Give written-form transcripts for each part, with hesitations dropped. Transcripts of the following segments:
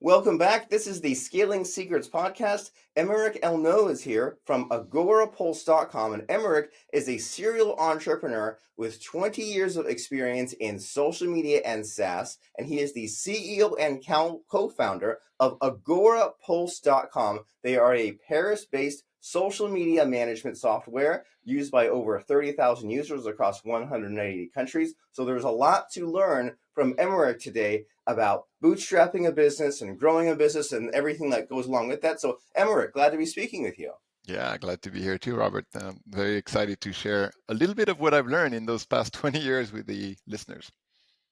Welcome back. This is the Scaling Secrets podcast. Emeric Ernoult is here from Agorapulse.com, and Emeric is a serial entrepreneur with 20 years of experience in social media and SaaS, and he is the CEO and co-founder of Agorapulse.com. They are a Paris-based social media management software used by over 30,000 users across 180 countries. So there's a lot to learn from Emeric today about bootstrapping a business and growing a business and everything that goes along with that. So Emeric, glad to be speaking with you. Yeah, glad to be here too, Robert. I'm very excited to share a little bit of what I've learned in those past 20 years with the listeners.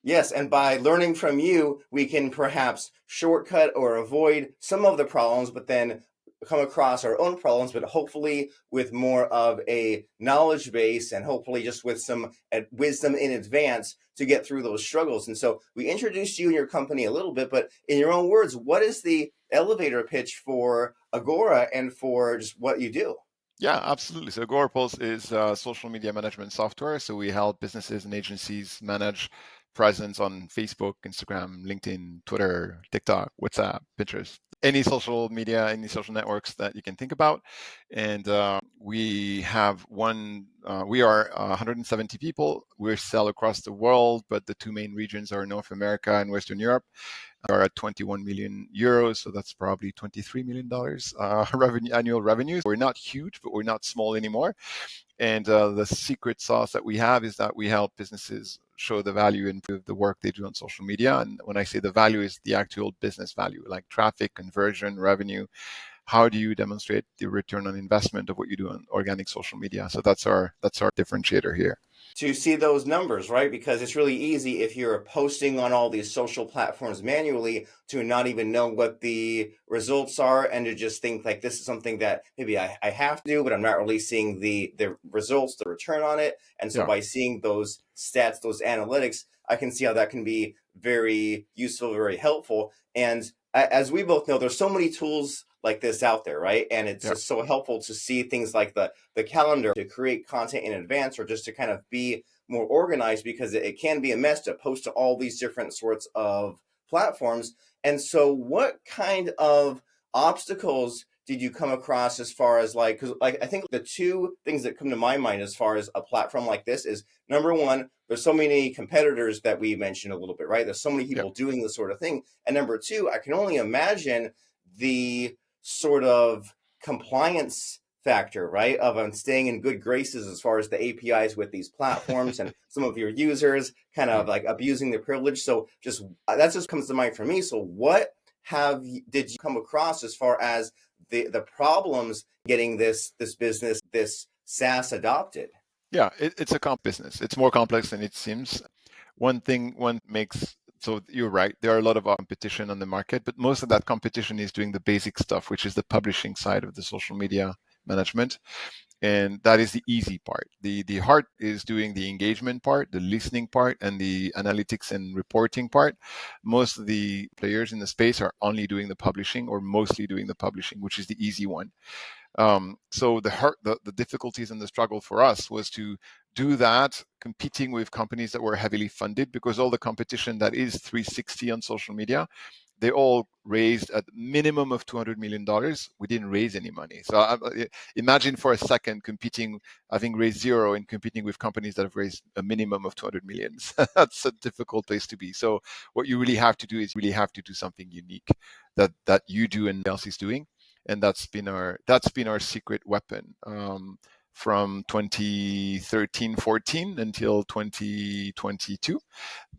Yes, and by learning from you, we can perhaps shortcut or avoid some of the problems, but then come across our own problems, but hopefully with more of a knowledge base and hopefully just with some wisdom in advance to get through those struggles. And so we introduced you and your company a little bit, but in your own words, what is the elevator pitch for Agora and for just what you do? Yeah, absolutely. So Agorapulse is social media management software. So we help businesses and agencies manage presence on Facebook, Instagram, LinkedIn, Twitter, TikTok, WhatsApp, Pinterest, any social media, any social networks that you can think about. And we have we are 170 people. We sell across the world, but the two main regions are North America and Western Europe. We are at 21 million euros, so that's probably $23 million annual revenues. We're not huge, but we're not small anymore. And the secret sauce that we have is that we help businesses show the value and improve the work they do on social media. And when I say the value, is the actual business value, like traffic, conversion, revenue. How do you demonstrate the return on investment of what you do on organic social media? So that's our differentiator here. To see those numbers, right? Because it's really easy if you're posting on all these social platforms manually to not even know what the results are and to just think like this is something that maybe I have to do, but I'm not really seeing the results, the return on it. And so by seeing those stats, those analytics, I can see how that can be very useful, very helpful. And as we both know, there's so many tools like this out there, right? And it's just so helpful to see things like the calendar, to create content in advance, or just to kind of be more organized, because it can be a mess to post to all these different sorts of platforms. And so what kind of obstacles did you come across as far as because I think the two things that come to my mind as far as a platform like this is, number one, there's so many competitors that we mentioned a little bit, right? There's so many people doing this sort of thing. And number two, I can only imagine the sort of compliance factor, right, of staying in good graces as far as the APIs with these platforms and some of your users kind of like abusing their privilege. So just that just comes to mind for me. So what did you come across as far as the problems getting this business, this SaaS adopted? Yeah, it's a business. It's more complex than it seems. So you're right, there are a lot of competition on the market, but most of that competition is doing the basic stuff, which is the publishing side of the social media management. And that is the easy part. The hard is doing the engagement part, the listening part, and the analytics and reporting part. Most of the players in the space are only doing the publishing or mostly doing the publishing, which is the easy one. So the difficulties and the struggle for us was to do that, competing with companies that were heavily funded, because all the competition that is 360 on social media, they all raised at minimum of $200 million. We didn't raise any money. So imagine for a second having raised zero and competing with companies that have raised a minimum of 200 million. That's a difficult place to be. So what you really have to do is do something unique that you do and else is doing. And that's been our secret weapon from 2013-14 until 2022.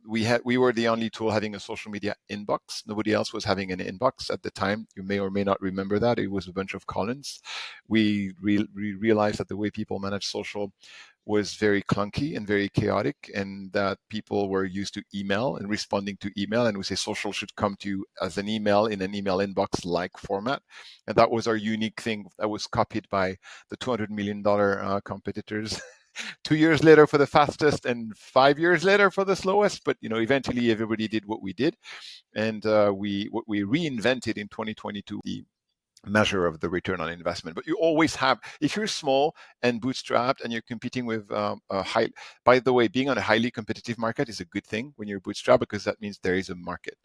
We were the only tool having a social media inbox. Nobody else was having an inbox at the time. You may or may not remember that. It was a bunch of columns. We realized that the way people manage social was very clunky and very chaotic, and that people were used to email and responding to email, and we say social should come to you as an email in an email inbox like format. And that was our unique thing that was copied by the $200 million competitors 2 years later for the fastest and 5 years later for the slowest. But eventually everybody did what we did. And what we reinvented in 2022, measure of the return on investment. But you always have, if you're small and bootstrapped and you're competing with a high, by the way, being on a highly competitive market is a good thing when you're bootstrapped, because that means there is a market.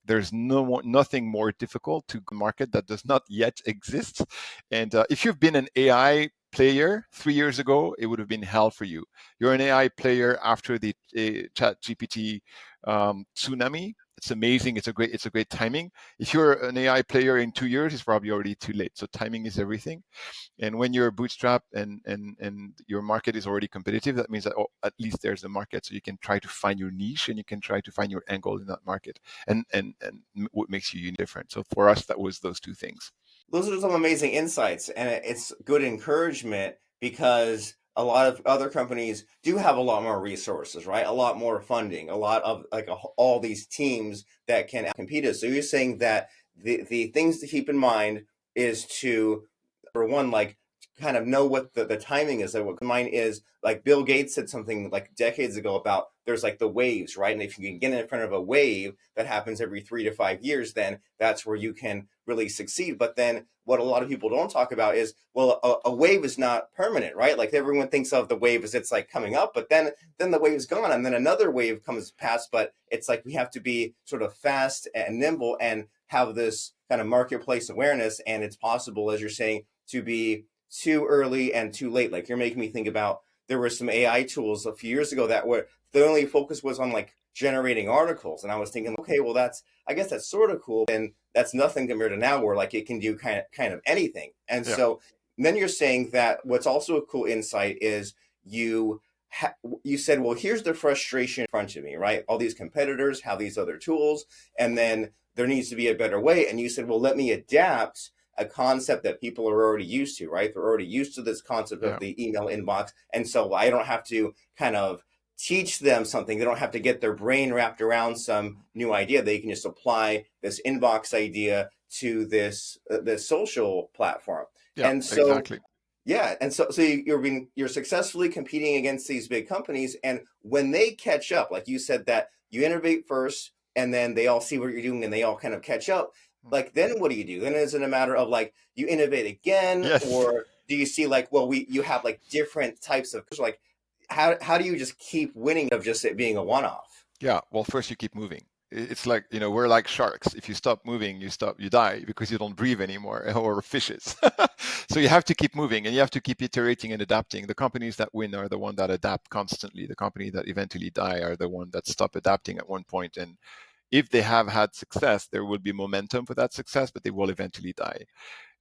There's nothing more difficult to market that does not yet exist. And if you've been an AI player 3 years ago, it would have been hell for you. You're an AI player after the chat GPT tsunami. It's amazing. It's a great timing. If you're an AI player in 2 years, it's probably already too late. So timing is everything. And when you're bootstrapped and your market is already competitive, that means that, oh, at least there's a market. So you can try to find your niche and you can try to find your angle in that market, and what makes you unique, different. So for us, that was those two things. Those are some amazing insights, and it's good encouragement because a lot of other companies do have a lot more resources, right? A lot more funding, a lot of like all these teams that can compete us. So you're saying that the things to keep in mind is to, for one, like kind of know what the timing is. Like what mine is, like Bill Gates said something like decades ago about there's like the waves, right? And if you can get in front of a wave that happens every 3 to 5 years, then that's where you can really succeed. But then what a lot of people don't talk about is, well, a wave is not permanent, right? Like everyone thinks of the wave as it's like coming up, but then the wave's gone and then another wave comes past. But it's like we have to be sort of fast and nimble and have this kind of marketplace awareness. And it's possible, as you're saying, to be too early and too late. Like you're making me think about, there were some AI tools a few years ago that were, the only focus was on like generating articles. And I was thinking, okay, well, I guess that's sort of cool. And that's nothing compared to now where like it can do kind of anything. And Yeah. so then you're saying that what's also a cool insight is you you said, well, here's the frustration in front of me, right? All these competitors have these other tools, and then there needs to be a better way. And you said, well, let me adapt a concept that people are already used to, right? They're already used to this concept of Yeah. the email inbox. And so I don't have to kind of teach them something. They don't have to get their brain wrapped around some new idea. They can just apply this inbox idea to this social platform. Yeah. And so Exactly. yeah, and so you're successfully competing against these big companies, and when they catch up, like you said that you innovate first, and then they all see what you're doing, and they all kind of catch up. Like then what do you do? Then is it a matter of like you innovate again, Yes. or do you see like, well, we you have like different types of, like how do you just keep winning of just it being a one off? Yeah, well, first you keep moving. It's like, we're like sharks. If you stop moving, you die because you don't breathe anymore, or fishes. So you have to keep moving and you have to keep iterating and adapting. The companies that win are the ones that adapt constantly. The company that eventually die are the ones that stop adapting at one point. And if they have had success, there will be momentum for that success, but they will eventually die.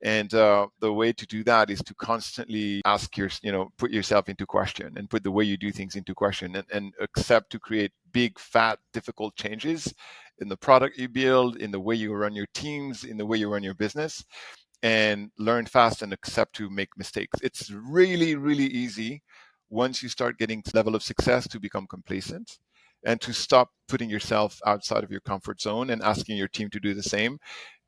And the way to do that is to constantly ask put yourself into question and put the way you do things into question, and accept to create big, fat, difficult changes in the product you build, in the way you run your teams, in the way you run your business, and learn fast and accept to make mistakes. It's really, really easy once you start getting to level of success to become complacent and to stop putting yourself outside of your comfort zone and asking your team to do the same.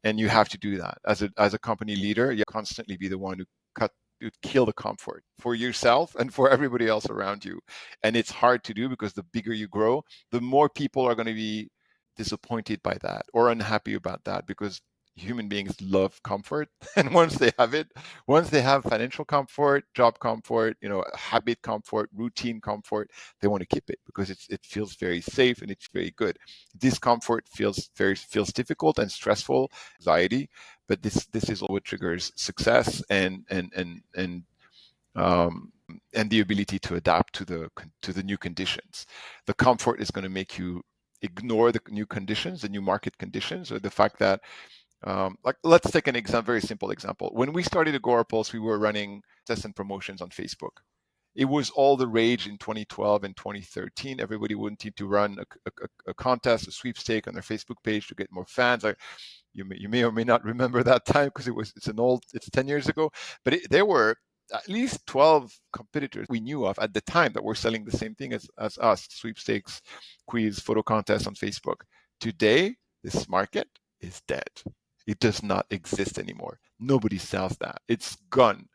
And you have to do that as a company leader. You constantly be the one who kill the comfort for yourself and for everybody else around you. And it's hard to do because the bigger you grow, the more people are going to be disappointed by that or unhappy about that, because human beings love comfort. And once they have financial comfort, job comfort, habit comfort, routine comfort, they want to keep it because it feels very safe and it's very good. Discomfort feels difficult and stressful, anxiety, but this is all what triggers success um, and the ability to adapt to the new conditions. The comfort is going to make you ignore the new conditions, the new market conditions, or the fact that, like, let's take an example, very simple example. When we started Agorapulse, we were running tests and promotions on Facebook. It was all the rage in 2012 and 2013. Everybody wanted to run a contest, a sweepstake on their Facebook page to get more fans. You may or may not remember that time because it's 10 years ago, but there were at least 12 competitors we knew of at the time that were selling the same thing as us: sweepstakes, quiz, photo contests on Facebook. Today, this market is dead. It does not exist anymore. Nobody sells that. It's gone.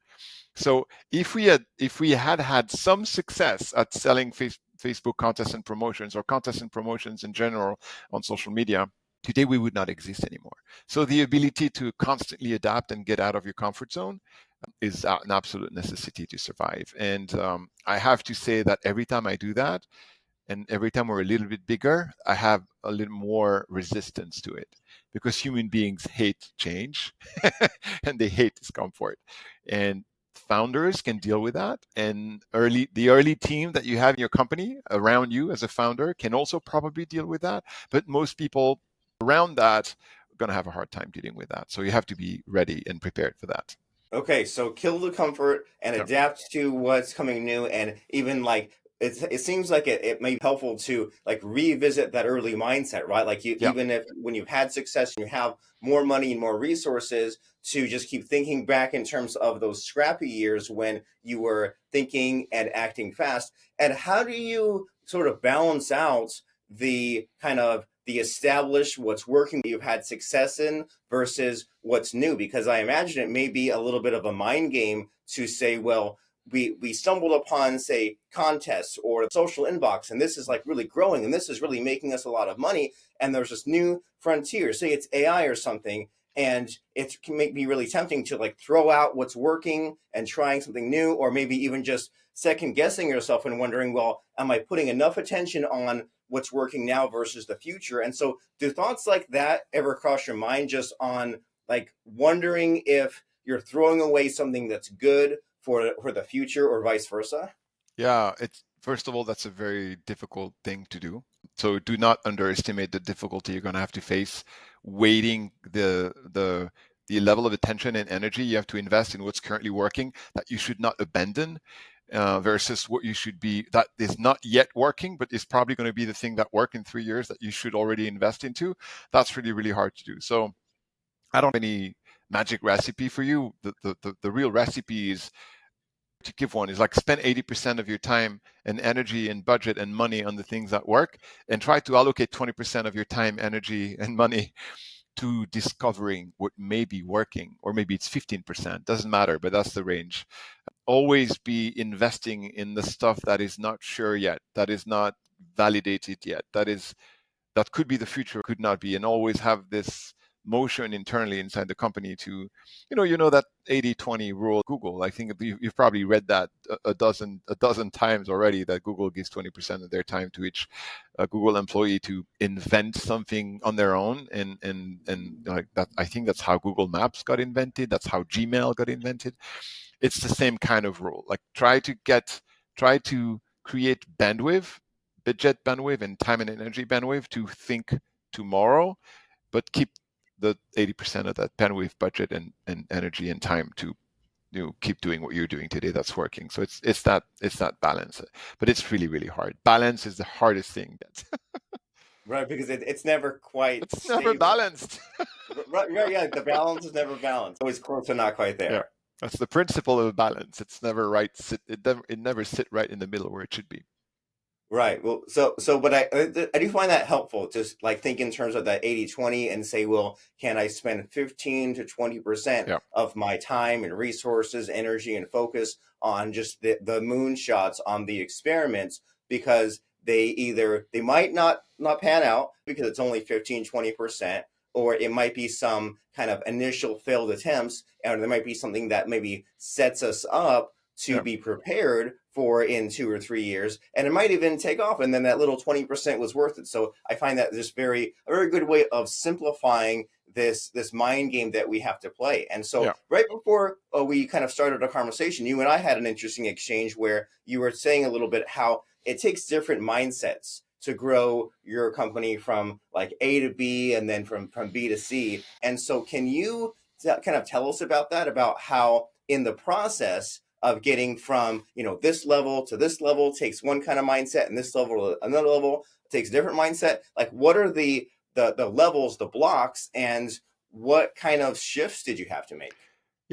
So if we had some success at selling Facebook contests and promotions, or contests and promotions in general on social media, today we would not exist anymore. So the ability to constantly adapt and get out of your comfort zone is an absolute necessity to survive. And I have to say that every time I do that, and every time we're a little bit bigger, I have a little more resistance to it, because human beings hate change and they hate discomfort. And founders can deal with that. And the early team that you have in your company around you as a founder can also probably deal with that. But most people around that are going to have a hard time dealing with that. So you have to be ready and prepared for that. Okay, so kill the comfort and Yeah. adapt to what's coming new, and even like it seems like it may be helpful to like revisit that early mindset, right? Like you, Yeah. even if when you've had success and you have more money and more resources, to just keep thinking back in terms of those scrappy years when you were thinking and acting fast. And how do you sort of balance out the kind of the established what's working that you've had success in versus what's new? Because I imagine it may be a little bit of a mind game to say, well, we stumbled upon, say, contests or social inbox, and this is like really growing, and this is really making us a lot of money, and there's this new frontier, say it's AI or something, and it can make me really tempting to like throw out what's working and trying something new, or maybe even just second guessing yourself and wondering, well, am I putting enough attention on what's working now versus the future? And so do thoughts like that ever cross your mind, just on like wondering if you're throwing away something that's good for the future or vice versa? Yeah, it's first of all, that's a very difficult thing to do. So do not underestimate the difficulty you're going to have to face weighting the level of attention and energy you have to invest in what's currently working that you should not abandon, versus what you should be that is not yet working but is probably going to be the thing that work in 3 years that you should already invest into. That's really, really hard to do. So I don't have any magic recipe for you. The real recipe is to give one is like spend 80% of your time and energy and budget and money on the things that work, and try to allocate 20% of your time, energy, and money to discovering what may be working, or maybe it's 15%, doesn't matter, but that's the range. Always be investing in the stuff that is not sure yet, that is not validated yet, that could be the future, could not be, and always have this motion internally inside the company to, that 80-20 rule. Google, I think you've probably read that a dozen times already, that Google gives 20% of their time to each Google employee to invent something on their own, and like that. I think that's how Google Maps got invented. That's how Gmail got invented. It's the same kind of rule. Like try to create bandwidth, budget bandwidth, and time and energy bandwidth to think tomorrow, but keep the 80% of that bandwidth, budget, and energy and time to keep doing what you're doing today that's working. So it's that balance, but it's really, really hard. Balance is the hardest thing. Right, because it's never quite It's never stable. balanced. Right, right, yeah, the balance is never balanced. Always close to not quite Yeah, there. that's the principle of balance. It's never right. It never sit right in the middle where it should be. Right. Well, but I do find that helpful. Just like think in terms of that 80-20 and say, well, can I spend 15 to 20% Yeah, of my time and resources, energy, and focus on just the moonshots on the experiments, because they might not pan out because it's only 15-20%, or it might be some kind of initial failed attempts, and there might be something that maybe sets us up to yeah, be prepared for in 2 or 3 years, and it might even take off, and then that little 20% was worth it. So I find that just a very good way of simplifying this mind game that we have to play. And so yeah, right before we kind of started our conversation, you and I had an interesting exchange where you were saying a little bit how it takes different mindsets to grow your company from like A to B and then from B to C. And so can you kind of tell us about that, about how in the process of getting from this level to this level takes one kind of mindset, and this level to another level takes a different mindset? Like, what are the levels, the blocks, and what kind of shifts did you have to make?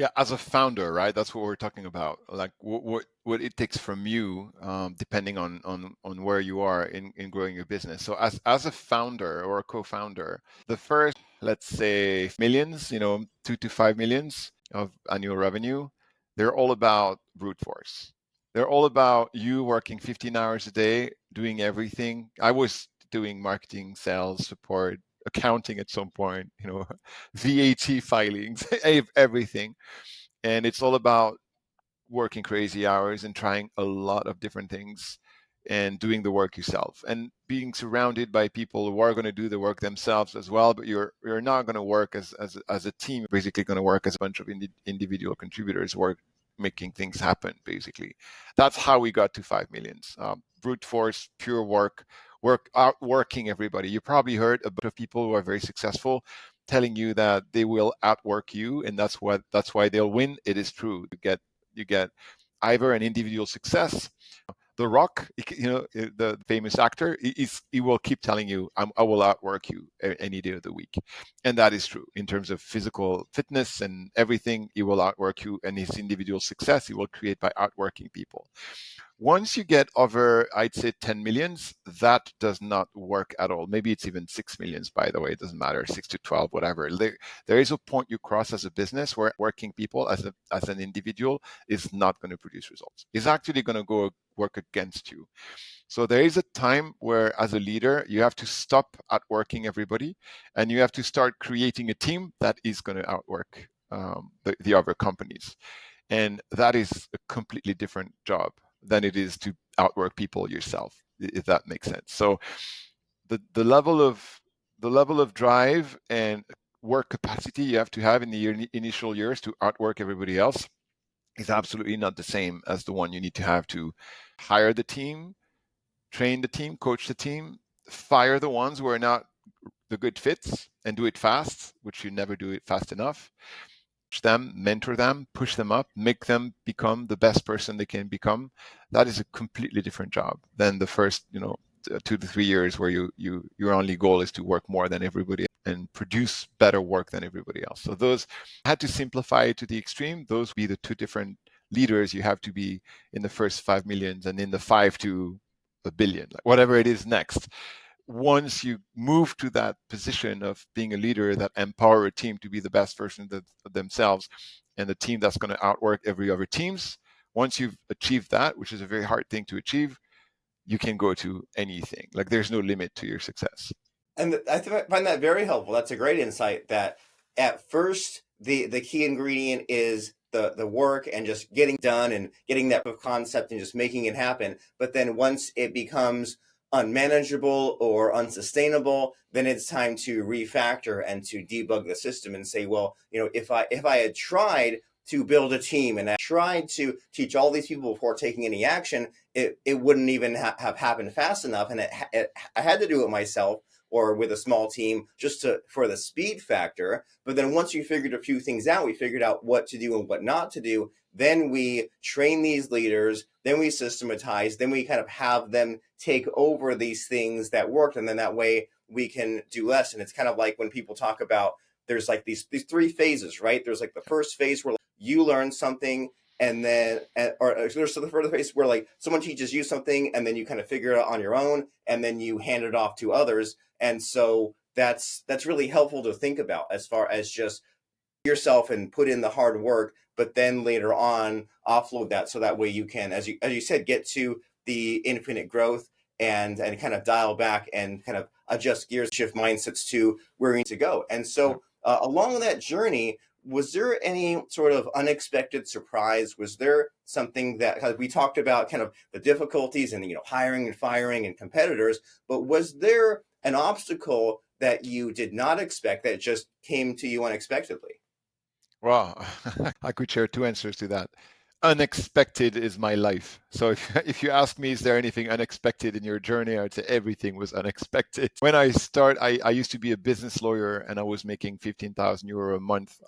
yeah. As a founder, right? That's what we're talking about. Like what it takes from you, depending on where you are in growing your business. So as a founder or a co-founder, the first, let's say, millions, 2 to 5 millions of annual revenue, they're all about brute force. They're all about you working 15 hours a day, doing everything. I was doing marketing, sales, support, accounting at some point, VAT filings, everything. And it's all about working crazy hours and trying a lot of different things and doing the work yourself and being surrounded by people who are going to do the work themselves as well, but you're not going to work as a team. You're basically going to work as a bunch of individual contributors work making things happen. Basically, that's how we got to 5 millions. Brute force, pure work outworking everybody. You probably heard a bunch of people who are very successful telling you that they will outwork you, and that's why they'll win. It is true. You get either an individual success. The Rock, the famous actor, he will keep telling you, I will outwork you any day of the week. And that is true. In terms of physical fitness and everything, he will outwork you. And his individual success, he will create by outworking people. Once you get over, I'd say 10 millions, that does not work at all. Maybe it's even 6 millions, by the way. It doesn't matter, 6 to 12, whatever. There is a point you cross as a business where working people as an individual is not going to produce results. It's actually going to go work against you. So there is a time where, as a leader, you have to stop outworking everybody and you have to start creating a team that is going to outwork the other companies. And that is a completely different job than it is to outwork people yourself, if that makes sense. So the level of drive and work capacity you have to have in the initial years to outwork everybody else is absolutely not the same as the one you need to have to hire the team, train the team, coach the team, fire the ones who are not the good fits, and do it fast, which you never do it fast enough. Them, mentor them, push them up, make them become the best person they can become. That is a completely different job than the first, 2 to 3 years where your only goal is to work more than everybody and produce better work than everybody else. So those, I had to simplify it to the extreme. Those would be the two different leaders you have to be in the first 5 millions and in the 5 to a billion, like whatever it is next. Once you move to that position of being a leader that empower a team to be the best version of themselves and the team that's going to outwork every other teams, once you've achieved that, which is a very hard thing to achieve, you can go to anything. Like there's no limit to your success. And find that very helpful. That's a great insight. That at first the key ingredient is the work and just getting done and getting that proof of concept and just making it happen. But then once it becomes unmanageable or unsustainable, then it's time to refactor and to debug the system and say, well, if I had tried to build a team and I tried to teach all these people before taking any action, it wouldn't even have happened fast enough, and I had to do it myself or with a small team just for the speed factor. But then once we figured a few things out, we figured out what to do and what not to do. Then we train these leaders, then we systematize, then we kind of have them take over these things that worked. And then that way we can do less. And it's kind of like when people talk about, there's like these three phases, right? There's like the first phase where you learn something, and then or there's the further phase where like someone teaches you something and then you kind of figure it out on your own and then you hand it off to others. And so that's really helpful to think about as far as just yourself and put in the hard work, but then later on offload that so that way you can, as you said, get to the infinite growth and kind of dial back and kind of adjust gears, shift mindsets to where we need to go. And so along that journey, was there any sort of unexpected surprise? Was there something that, because we talked about kind of the difficulties and hiring and firing and competitors, but was there an obstacle that you did not expect that just came to you unexpectedly? Wow, I could share two answers to that. Unexpected is my life. So if you ask me, is there anything unexpected in your journey? I'd say everything was unexpected. When I used to be a business lawyer and I was making 15,000 euro a month.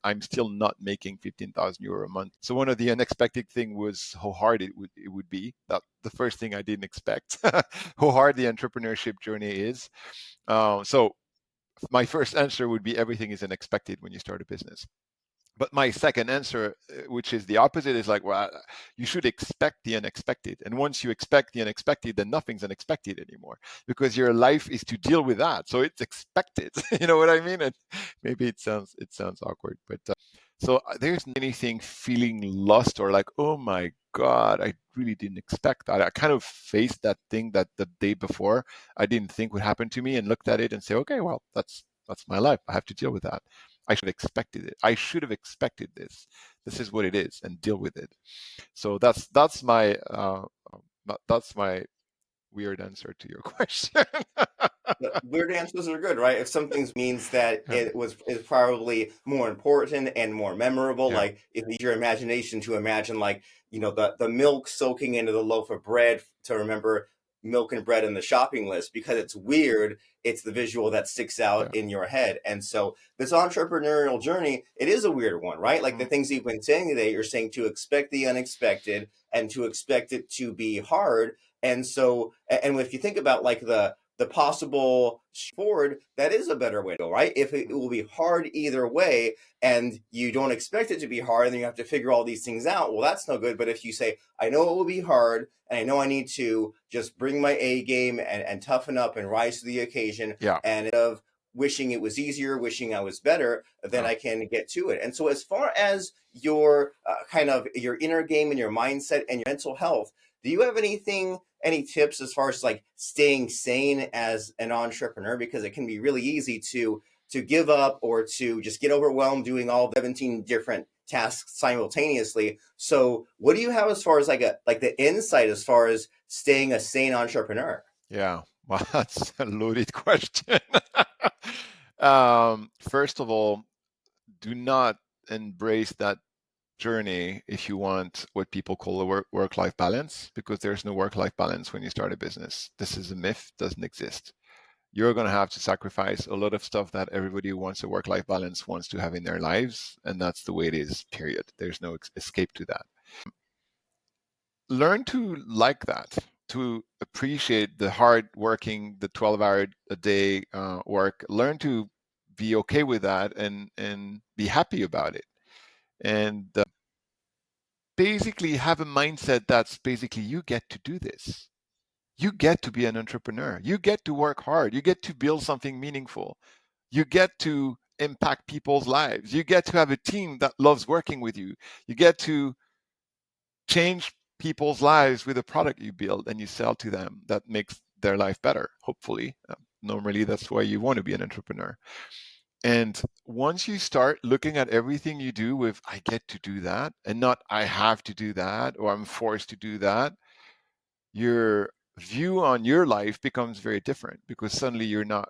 I'm still not making 15,000 euro a month. So one of the unexpected thing was how hard it would be. That the first thing I didn't expect, how hard the entrepreneurship journey is. So my first answer would be everything is unexpected when you start a business. But my second answer, which is the opposite, is like, well, you should expect the unexpected. And once you expect the unexpected, then nothing's unexpected anymore because your life is to deal with that. So it's expected. You know what I mean? And maybe it sounds awkward, but so there's anything feeling lost or like, oh my God, I really didn't expect that. I kind of faced that thing that the day before I didn't think would happen to me and looked at it and say, okay, well, that's my life. I have to deal with that. I should have expected it. I should have expected this. This is what it is, and deal with it. So that's my weird answer to your question. The weird answers are good, right? If something means that Yeah, it was is probably more important and more memorable, yeah, like if your imagination to imagine like, the milk soaking into the loaf of bread to remember milk and bread in the shopping list because it's weird, it's the visual that sticks out yeah. in your head. And so this entrepreneurial journey, it is a weird one, right? Like the Mm, things you've been saying today, you're saying to expect the unexpected and to expect it to be hard. And so, and if you think about like the possible forward, that is a better way to go, right? If it will be hard either way and you don't expect it to be hard, then you have to figure all these things out. Well, that's no good. But if you say, I know it will be hard and I know I need to just bring my A game and toughen up and rise to the occasion, yeah, and of wishing it was easier, wishing I was better, then yeah, I can get to it. And so, as far as your kind of your inner game and your mindset and your mental health, do you have any tips as far as like staying sane as an entrepreneur? Because it can be really easy to give up or to just get overwhelmed doing all 17 different tasks simultaneously. So what do you have as far as like the insight as far as staying a sane entrepreneur? yeah. Well, that's a loaded question. First of all, do not embrace that journey if you want what people call a work-life balance, because there's no work-life balance when you start a business. This is a myth, doesn't exist. You're going to have to sacrifice a lot of stuff that everybody who wants a work-life balance wants to have in their lives, and that's the way it is, period. There's no escape to that. Learn to like that, to appreciate the hard working, the 12-hour a day work. Learn to be okay with that and be happy about it. And basically have a mindset that's basically you get to do this. You get to be an entrepreneur. You get to work hard. You get to build something meaningful. You get to impact people's lives. You get to have a team that loves working with you. You get to change people's lives with a product you build and you sell to them that makes their life better, hopefully. Normally, that's why you want to be an entrepreneur. And once you start looking at everything you do with, I get to do that, and not, I have to do that, or I'm forced to do that, your view on your life becomes very different because suddenly you're not,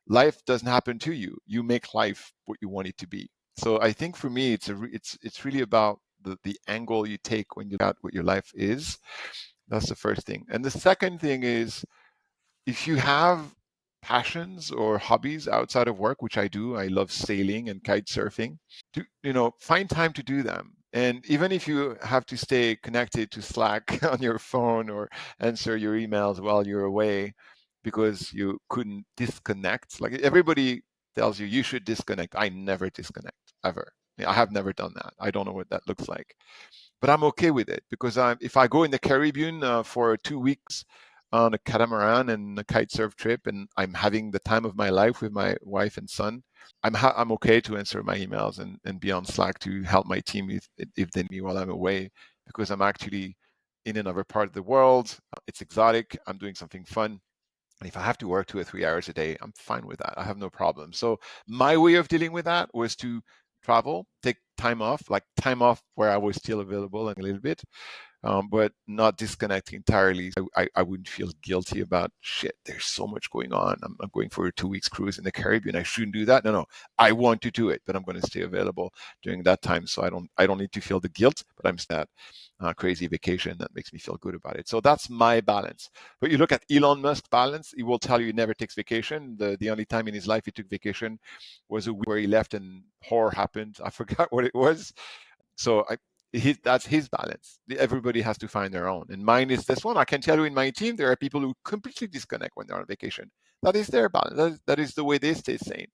life doesn't happen to you. You make life what you want it to be. So I think for me, it's really about the angle you take when you look at what your life is. That's the first thing. And the second thing is, if you have passions or hobbies outside of work, which I do, I love sailing and kite surfing. Find time to do them. And even if you have to stay connected to Slack on your phone or answer your emails while you're away because you couldn't disconnect, like everybody tells you you should disconnect. I never disconnect ever. I have never done that. I don't know what that looks like, but I'm okay with it because if I go in the Caribbean for 2 weeks on a catamaran and a kite surf trip, and I'm having the time of my life with my wife and son, I'm okay to answer my emails and be on Slack to help my team if they need me while I'm away, because I'm actually in another part of the world. It's exotic. I'm doing something fun. And if I have to work 2 or 3 hours a day, I'm fine with that. I have no problem. So my way of dealing with that was to travel, take time off, like time off where I was still available and a little bit, but not disconnect entirely. I wouldn't feel guilty about shit. There's so much going on. I'm going for a 2 weeks cruise in the Caribbean. I shouldn't do that. No, I want to do it, but I'm going to stay available during that time, so I don't need to feel the guilt. But I'm that crazy vacation that makes me feel good about it. So that's my balance. But you look at Elon Musk's balance; he will tell you he never takes vacation. The only time in his life he took vacation was a week where he left and horror happened. I forgot what it was. So that's his balance. Everybody has to find their own. And mine is this one. I can tell you in my team, there are people who completely disconnect when they're on vacation. That is their balance. That is the way they stay sane.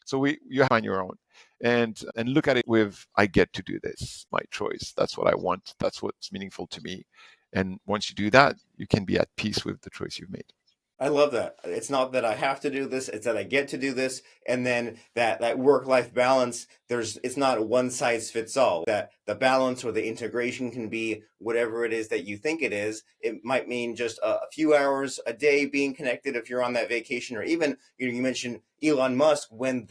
So you have to find your own and look at it with, I get to do this, my choice. That's what I want. That's what's meaningful to me. And once you do that, you can be at peace with the choice you've made. I love that. It's not that I have to do this, it's that I get to do this. And then that work-life balance, it's not a one size fits all. That the balance or the integration can be whatever it is that you think it is. It might mean just a few hours a day being connected if you're on that vacation, or even, you mentioned Elon Musk when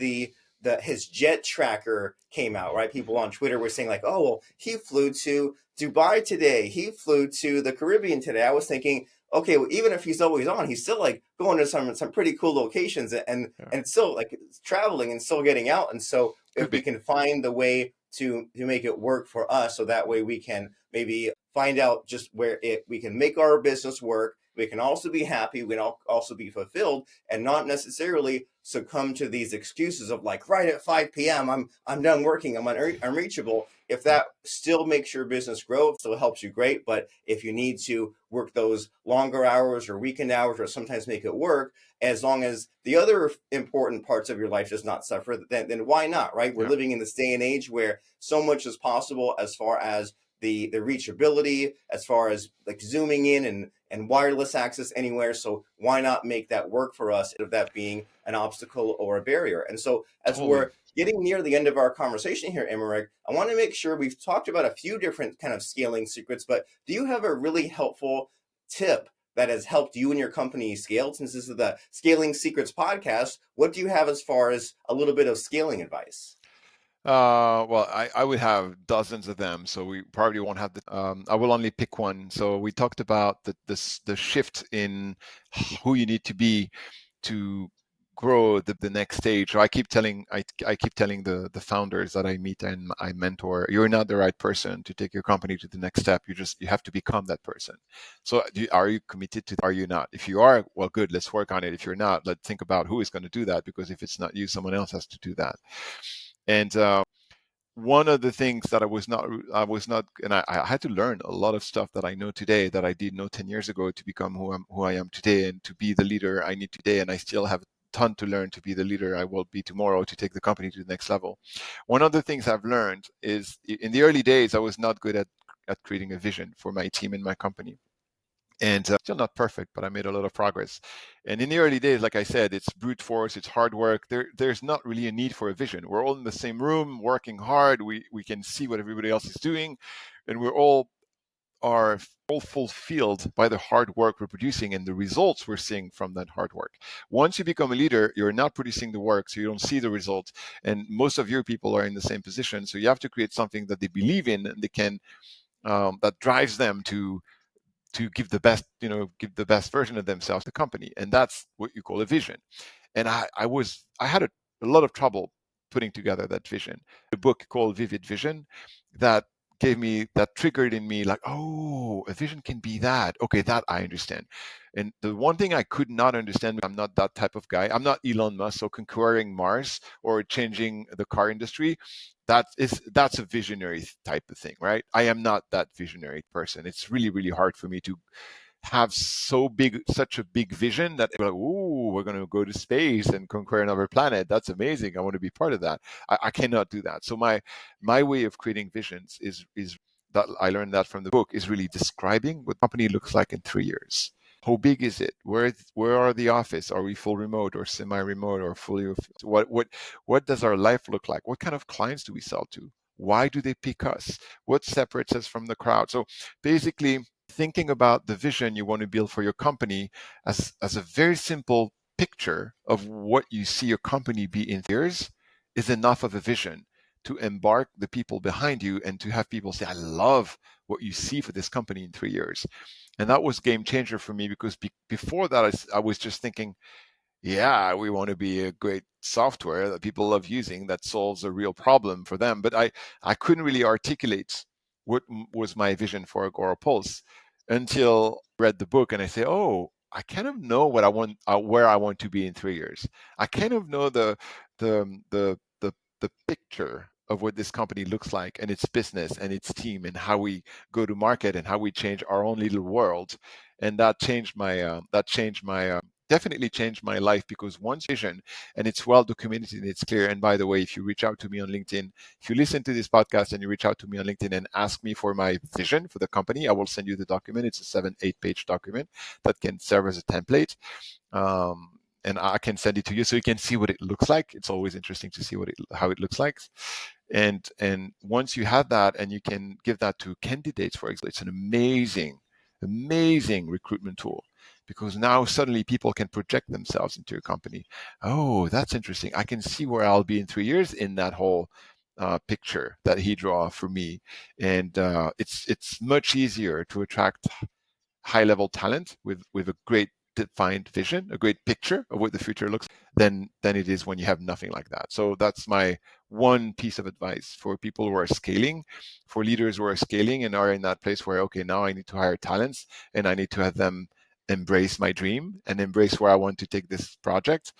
his jet tracker came out, right? People on Twitter were saying like, "Oh, well, he flew to Dubai today. He flew to the Caribbean today." I was thinking, okay, well, even if he's always on, he's still like going to some pretty cool locations, Yeah. and it's still like traveling and still getting out. And so Could if we be. can find the way to make it work for us, so that way we can maybe find out just where it we can make our business work. We can also be happy. We can also be fulfilled, and not necessarily succumb to these excuses of like, right at 5 p.m. I'm done working. I'm unreachable. If Yeah. that still makes your business grow, still helps you, great. But if you need to work those longer hours or weekend hours, or sometimes make it work, as long as the other important parts of your life does not suffer, then why not, right? We're Yeah. living in this day and age where so much is possible as far as the reachability, as far as like zooming in and wireless access anywhere. So why not make that work for us, instead of that being an obstacle or a barrier? And so as Totally. we're getting near the end of our conversation here, Emeric, I want to make sure we've talked about a few different kind of scaling secrets, but do you have a really helpful tip that has helped you and your company scale? Since this is the Scaling Secrets podcast, what do you have as far as a little bit of scaling advice? Well, I would have dozens of them, so we probably won't have the. I will only pick one. So we talked about the shift in who you need to be to grow the next stage. So I keep telling the founders that I meet and I mentor, you're not the right person to take your company to the next step. You have to become that person. So are you committed to that? Are you not? If you are, well, good, let's work on it. If you're not, let's think about who is going to do that, because if it's not you, someone else has to do that. And one of the things that and I had to learn a lot of stuff that I know today that I didn't know 10 years ago to become who I am today and to be the leader I need today. And I still have a ton to learn to be the leader I will be tomorrow to take the company to the next level. One of the things I've learned is in the early days, I was not good at creating a vision for my team and my company. And still not perfect, but I made a lot of progress. And in the early days, like I said, it's brute force, it's hard work. There's not really a need for a vision. We're all in the same room, working hard. We can see what everybody else is doing, and are all fulfilled by the hard work we're producing and the results we're seeing from that hard work. Once you become a leader, you're not producing the work, so you don't see the results. And most of your people are in the same position, so you have to create something that they believe in and they can that drives them to give the best version of themselves to the company. And that's what you call a vision. And I had a lot of trouble putting together that vision. A book called Vivid Vision that that triggered in me like, oh, a vision can be that. Okay, that I understand. And the one thing I could not understand, I'm not that type of guy. I'm not Elon Musk, so conquering Mars or changing the car industry. That's a visionary type of thing, right? I am not that visionary person. It's really, really hard for me to have such a big vision that we're like, ooh, we're going to go to space and conquer another planet. That's amazing. I want to be part of that. I cannot do that. So my way of creating visions is that I learned that from the book is really describing what the company looks like in 3 years. How big is it? Where are the office? Are we full remote or semi-remote or fully? What does our life look like? What kind of clients do we sell to? Why do they pick us? What separates us from the crowd? So basically, thinking about the vision you want to build for your company as a very simple picture of what you see your company be in years is enough of a vision to embark the people behind you and to have people say, I love what you see for this company in 3 years. And that was game changer for me because before that, I was just thinking, yeah, we want to be a great software that people love using that solves a real problem for them. But I couldn't really articulate what was my vision for Agorapulse until I read the book and I say, oh, I kind of know what I want, where I want to be in 3 years. I kind of know the picture of what this company looks like and its business and its team and how we go to market and how we change our own little world. And that changed my definitely changed my life, because once vision and it's well documented and it's clear. And by the way, if you reach out to me on LinkedIn, if you listen to this podcast and you reach out to me on LinkedIn and ask me for my vision for the company, I will send you the document. It's a 7-8 page document that can serve as a template. um, and I can send it to you so you can see what it looks like. It's always interesting to see how it looks like. And once you have that and you can give that to candidates, for example, it's an amazing recruitment tool, because now suddenly people can project themselves into your company. Oh, that's interesting. I can see where I'll be in 3 years in that whole picture that he draw for me. And it's much easier to attract high level talent with a great defined vision, a great picture of what the future looks than it is when you have nothing like that. So that's my one piece of advice for people who are scaling, for leaders who are scaling and are in that place where, okay, now I need to hire talents and I need to have them embrace my dream and embrace where I want to take this project.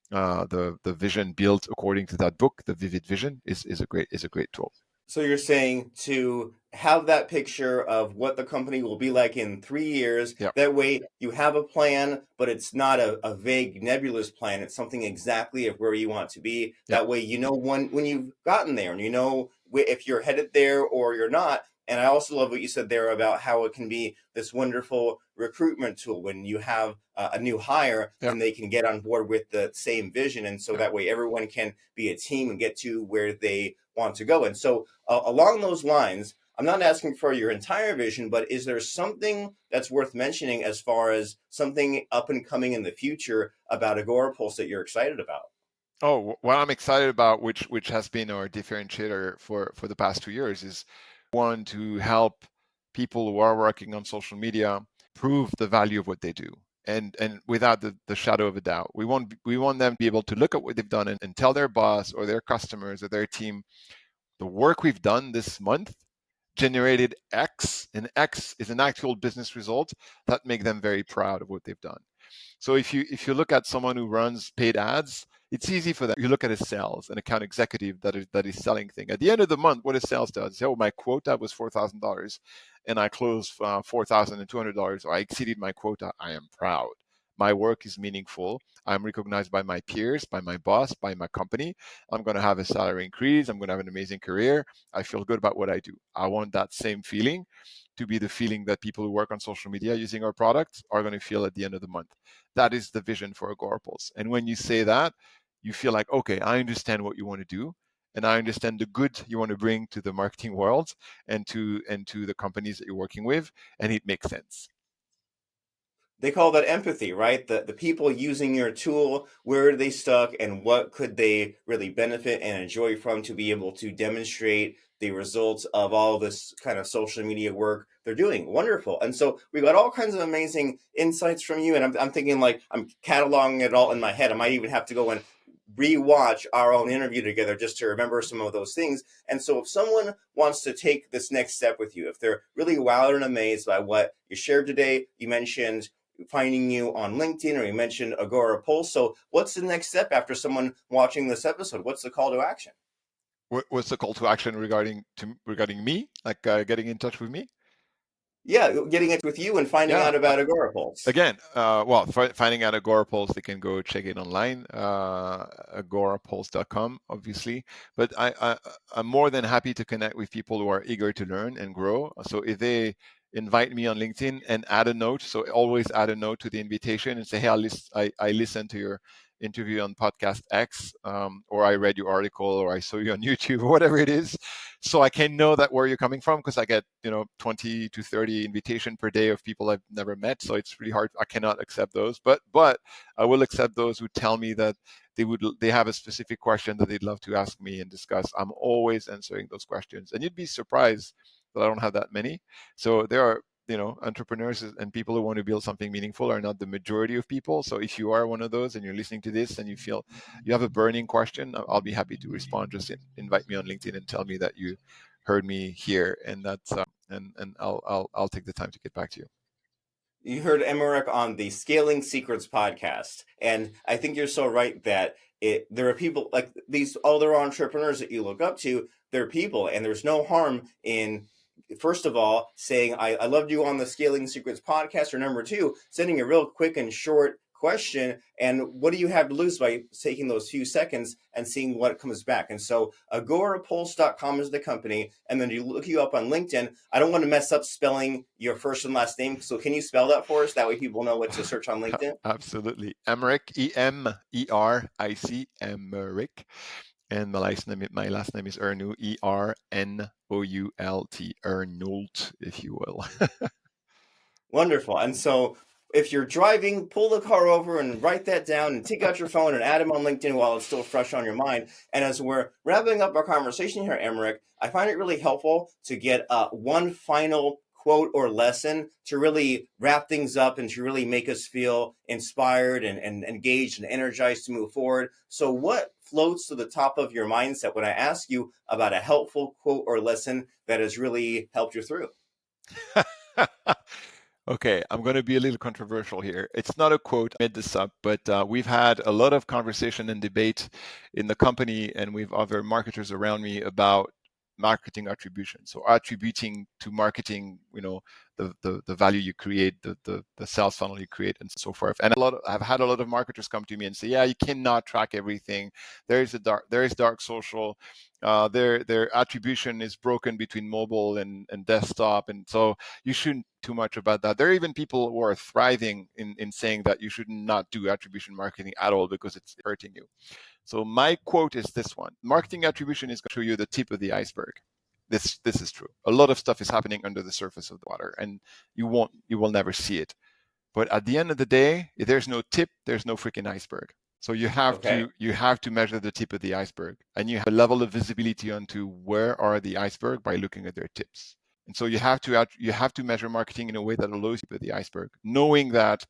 The vision built according to that book, the Vivid Vision, is a great tool. So you're saying to have that picture of what the company will be like in 3 years. Yeah, That way you have a plan, but it's not a vague, nebulous plan. It's something exactly of where you want to be. yeah, That way you know when you've gotten there, and you know if you're headed there or you're not. And I also love what you said there about how it can be this wonderful recruitment tool when you have a new hire yeah, and they can get on board with the same vision. And so yeah. that way everyone can be a team and get to where they want to go. And so along those lines, I'm not asking for your entire vision, but is there something that's worth mentioning as far as something up and coming in the future about Agorapulse that you're excited about? Oh, what I'm excited about, which has been our differentiator for the past 2 years, is one, to help people who are working on social media prove the value of what they do. And without the shadow of a doubt, we want them to be able to look at what they've done and tell their boss or their customers or their team, the work we've done this month generated X, and X is an actual business result that make them very proud of what they've done. So if you look at someone who runs paid ads, it's easy for them. You look at a sales, an account executive that is selling thing. At the end of the month, what a sales does, say, oh, my quota was $4,000, and I closed $4,200, or I exceeded my quota. I am proud. My work is meaningful. I'm recognized by my peers, by my boss, by my company. I'm going to have a salary increase. I'm going to have an amazing career. I feel good about what I do. I want that same feeling to be the feeling that people who work on social media using our products are going to feel at the end of the month. That is the vision for Agorapulse. And when you say that, you feel like, okay, I understand what you want to do, and I understand the good you want to bring to the marketing world and to the companies that you're working with, and it makes sense. They call that empathy, right? The people using your tool, where are they stuck and what could they really benefit and enjoy from to be able to demonstrate the results of all this kind of social media work they're doing. Wonderful. And so we got all kinds of amazing insights from you. And I'm thinking like I'm cataloging it all in my head. I might even have to go and rewatch our own interview together just to remember some of those things. And so if someone wants to take this next step with you, if they're really wowed and amazed by what you shared today, you mentioned finding you on LinkedIn, or you mentioned Agorapulse. So, what's the next step after someone watching this episode? What's the call to action? What's the call to action regarding me, like getting in touch with me? Yeah, getting it with you and finding Yeah, out about Agorapulse. again, well, finding out Agorapulse, they can go check it online, agorapulse.com, obviously. But I'm more than happy to connect with people who are eager to learn and grow. So if they invite me on LinkedIn and add a note, so always add a note to the invitation and say, hey, I listened to your interview on podcast X, or I read your article, or I saw you on YouTube, or whatever it is, so I can know that where you're coming from, because I get 20 to 30 invitation per day of people I've never met, so it's really hard. I cannot accept those, but I will accept those who tell me that they have a specific question that they'd love to ask me and discuss. I'm always answering those questions, and you'd be surprised that I don't have that many. So there are, entrepreneurs and people who want to build something meaningful are not the majority of people. So if you are one of those and you're listening to this and you feel you have a burning question, I'll be happy to respond. Just invite me on LinkedIn and tell me that you heard me here, and that's and I'll take the time to get back to you. You heard Emeric on the Scaling Secrets podcast, and I think you're so right that there are people like these other entrepreneurs that you look up to. They're people, and there's no harm in, first of all, saying I loved you on the Scaling Secrets podcast, or number two, sending a real quick and short question, and what do you have to lose by taking those few seconds and seeing what comes back? And so agorapulse.com is the company, and then you look you up on LinkedIn. I don't want to mess up spelling your first and last name, so can you spell that for us? That way people know what to search on LinkedIn. Absolutely. Emeric, Emeric, Emeric. And my last name is Ernoult, Ernoult, Ernoult, if you will. Wonderful. And so if you're driving, pull the car over and write that down and take out your phone and add them on LinkedIn while it's still fresh on your mind. And as we're wrapping up our conversation here, Emeric, I find it really helpful to get one final quote or lesson to really wrap things up and to really make us feel inspired and engaged and energized to move forward. So what floats to the top of your mindset when I ask you about a helpful quote or lesson that has really helped you through? Okay, I'm going to be a little controversial here. It's not a quote, I made this up, but we've had a lot of conversation and debate in the company, and we've other marketers around me about marketing attribution. So attributing to marketing, the value you create, the sales funnel you create, and so forth. And I've had a lot of marketers come to me and say, yeah, you cannot track everything. There is dark social. Their attribution is broken between mobile and desktop, and so you shouldn't too much about that. There are even people who are thriving in saying that you should not do attribution marketing at all because it's hurting you. So my quote is this one: marketing attribution is going to show you the tip of the iceberg. This is true. A lot of stuff is happening under the surface of the water, and you will never see it. But at the end of the day, if there's no tip, there's no freaking iceberg. So you have Okay. to measure the tip of the iceberg, and you have a level of visibility onto where are the iceberg by looking at their tips. And so you have to measure marketing in a way that allows you to the iceberg, knowing that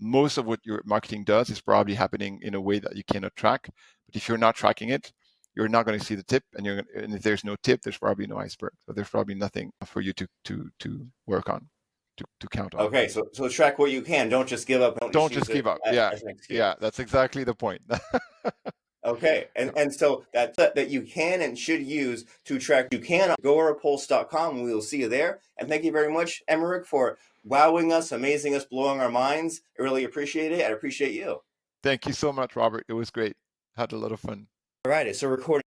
most of what your marketing does is probably happening in a way that you cannot track. But if you're not tracking it, you're not going to see the tip, and if there's no tip, there's probably no iceberg. So there's probably nothing for you to work on, to count on. Okay, so track what you can. Don't just give up. Don't just Don't use just it give up. Yeah, as an excuse. yeah, that's exactly the point. Okay, and so that you can and should use to track. You can on goarpulse.com. We will see you there. And thank you very much, Emeric, for wowing us, amazing us, blowing our minds. I really appreciate it. I appreciate you. Thank you so much, Robert. It was great. Had a lot of fun. All right, so recording.